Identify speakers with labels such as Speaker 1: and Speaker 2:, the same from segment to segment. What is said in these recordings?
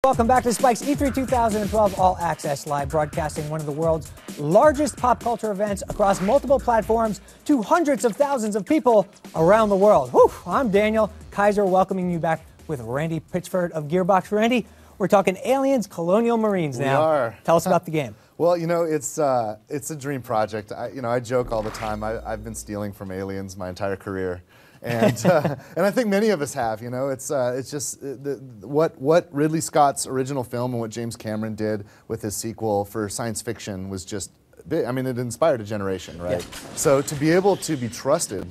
Speaker 1: Welcome back to Spike's E3 2012 All Access Live, broadcasting one of the world's largest pop culture events across multiple platforms to hundreds of thousands of people around the world. Whew, I'm Daniel Kaiser, welcoming you back with Randy Pitchford of Gearbox. Randy, we're talking Aliens, Colonial Marines now.
Speaker 2: We are.
Speaker 1: Tell us about the game.
Speaker 2: Well, you know, it's a dream project. I joke all the time. I've been stealing from aliens my entire career. And and I think many of us have. You know, it's just what Ridley Scott's original film and what James Cameron did with his sequel for science fiction was just big. I mean, it inspired a generation, right? Yeah. So to be able to be trusted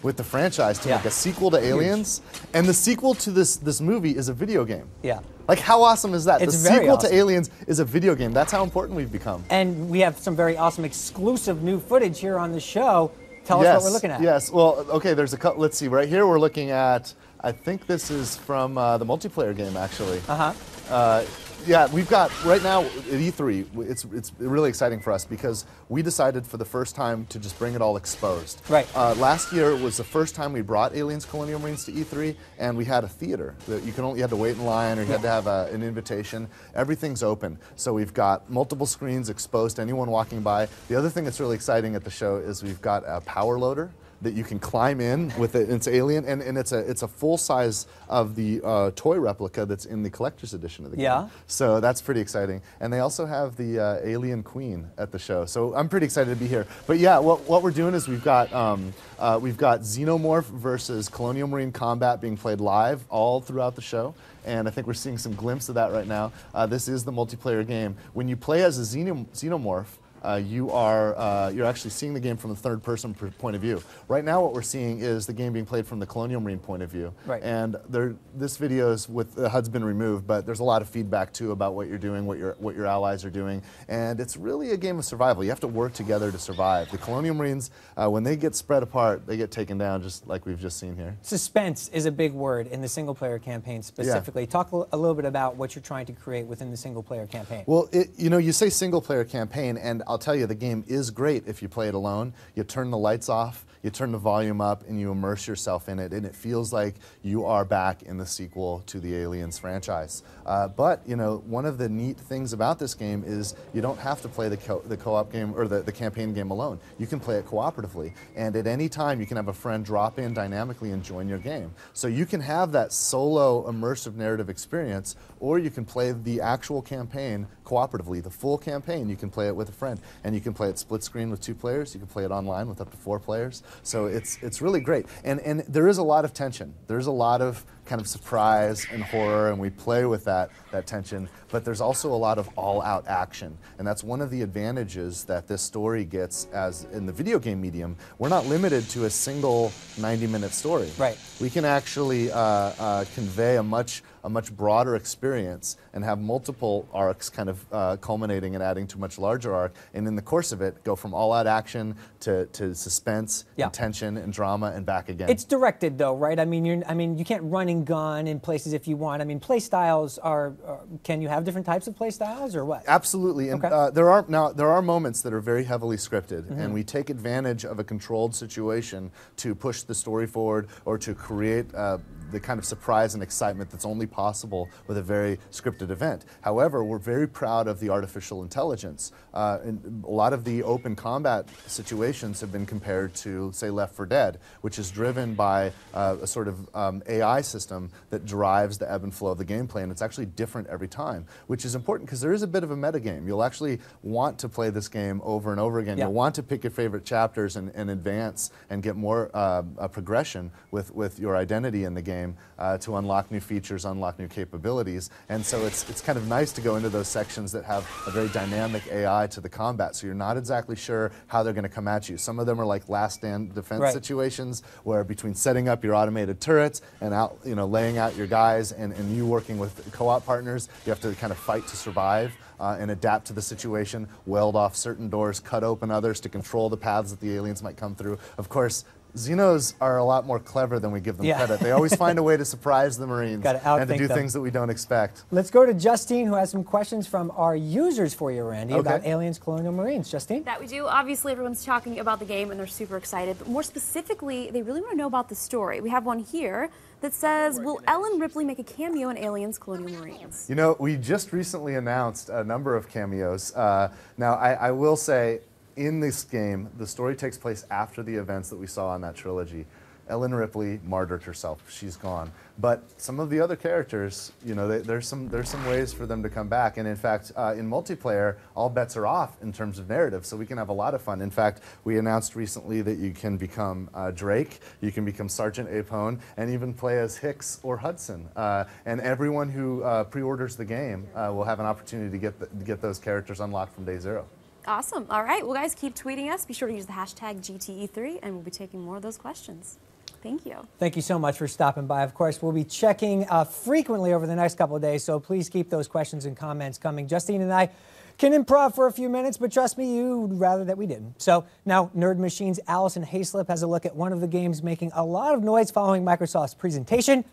Speaker 2: with the franchise to make a sequel to Aliens, and the sequel to this movie is a video game. Yeah. Like, how awesome is that?
Speaker 1: It's
Speaker 2: the sequel to Aliens is a video game. That's how important we've become.
Speaker 1: And we have some very awesome exclusive new footage here on the show. Tell us what we're looking at.
Speaker 2: Yes, well, okay, there's a couple, let's see, right here we're looking at, I think this is from the multiplayer game, actually. Yeah, we've got, right now at E3, it's really exciting for us because we decided for the first time to just bring it all exposed. Right. Last year was the first time we brought Aliens Colonial Marines to E3, and we had a theater. You had to wait in line, or you had to have an invitation. Everything's open. So we've got multiple screens exposed to anyone walking by. The other thing that's really exciting at the show is we've got a power loader that you can climb in with it. It's Alien, and it's a full size of the toy replica that's in the collector's edition of the game. Yeah. So that's pretty exciting. And they also have the Alien Queen at the show. So I'm pretty excited to be here. But yeah, what we're doing is we've got Xenomorph versus Colonial Marine combat being played live all throughout the show. And I think we're seeing some glimpse of that right now. This is the multiplayer game. When you play as a Xenomorph, you're actually seeing the game from a third-person point of view. Right now, what we're seeing is the game being played from the Colonial Marine point of view. Right. And this video is with the HUD's been removed, but there's a lot of feedback too about what you're doing, what your allies are doing, and it's really a game of survival. You have to work together to survive. The Colonial Marines, when they get spread apart, they get taken down, just like we've just seen here.
Speaker 1: Suspense is a big word in the single-player campaign specifically. Yeah. Talk a little bit about what you're trying to create within the single-player campaign.
Speaker 2: Well, you say single-player campaign, and I'll tell you, the game is great if you play it alone. You turn the lights off, you turn the volume up, and you immerse yourself in it, and it feels like you are back in the sequel to the Aliens franchise. But, you know, one of the neat things about this game is you don't have to play the co-op game or the campaign game alone. You can play it cooperatively, and at any time you can have a friend drop in dynamically and join your game. So you can have that solo immersive narrative experience, or you can play the actual campaign cooperatively. The full campaign, you can play it with a friend, and you can play it split screen with 2 players. You can play it online with up to 4 players. So it's really great, and there is a lot of tension. There's a lot of kind of surprise and horror, and we play with that tension, but there's also a lot of all-out action, and that's one of the advantages that this story gets as in the video game medium. We're not limited to a single 90-minute story. Right. We can actually convey a much broader experience and have multiple arcs kind of culminating and adding to a much larger arc, and in the course of it, go from all-out action to suspense, and tension, and drama, and back again.
Speaker 1: It's directed, though, right? I mean, you can't run and gun in places if you want. I mean, play styles are. Can you have different types of play styles, or what?
Speaker 2: Absolutely, and there are moments that are very heavily scripted, and we take advantage of a controlled situation to push the story forward or to create the kind of surprise and excitement that's only possible with a very scripted event. However, we're very proud of the artificial intelligence. And a lot of the open combat situations have been compared to, say, Left 4 Dead, which is driven by a sort of AI system that drives the ebb and flow of the gameplay, and it's actually different every time, which is important because there is a bit of a metagame. You'll actually want to play this game over and over again. You'll want to pick your favorite chapters and advance and get more progression with your identity in the game. To unlock new features, unlock new capabilities, and so it's kind of nice to go into those sections that have a very dynamic AI to the combat, so you're not exactly sure how they're going to come at you. Some of them are like last stand defense situations, where between setting up your automated turrets and laying out your guys and you working with co-op partners, you have to kind of fight to survive. And adapt to the situation, weld off certain doors, cut open others to control the paths that the aliens might come through. Of course, Xenos are a lot more clever than we give them credit. They always find a way to surprise the Marines and to do things that we don't expect.
Speaker 1: Let's go to Justine, who has some questions from our users for you, Randy, about Aliens Colonial Marines. Justine?
Speaker 3: That we do. Obviously, everyone's talking about the game and they're super excited, but more specifically, they really want to know about the story. We have one here. that says, will Ellen Ripley make a cameo in Aliens Colonial Marines?
Speaker 2: You know, we just recently announced a number of cameos. Now, I will say, in this game, the story takes place after the events that we saw in that trilogy. Ellen Ripley martyred herself. She's gone. But some of the other characters, you know, there's some ways for them to come back. And in fact, in multiplayer, all bets are off in terms of narrative, so we can have a lot of fun. In fact, we announced recently that you can become Drake, you can become Sergeant Apone, and even play as Hicks or Hudson. And everyone who pre-orders the game will have an opportunity to get those characters unlocked from day zero.
Speaker 3: Awesome. All right. Well, guys, keep tweeting us. Be sure to use the hashtag GTE3, and we'll be taking more of those questions. Thank you.
Speaker 1: Thank you so much for stopping by. Of course, we'll be checking frequently over the next couple of days, so please keep those questions and comments coming. Justine and I can improv for a few minutes, but trust me, you'd rather that we didn't. So now Nerd Machine's Allison Hayslip has a look at one of the games making a lot of noise following Microsoft's presentation.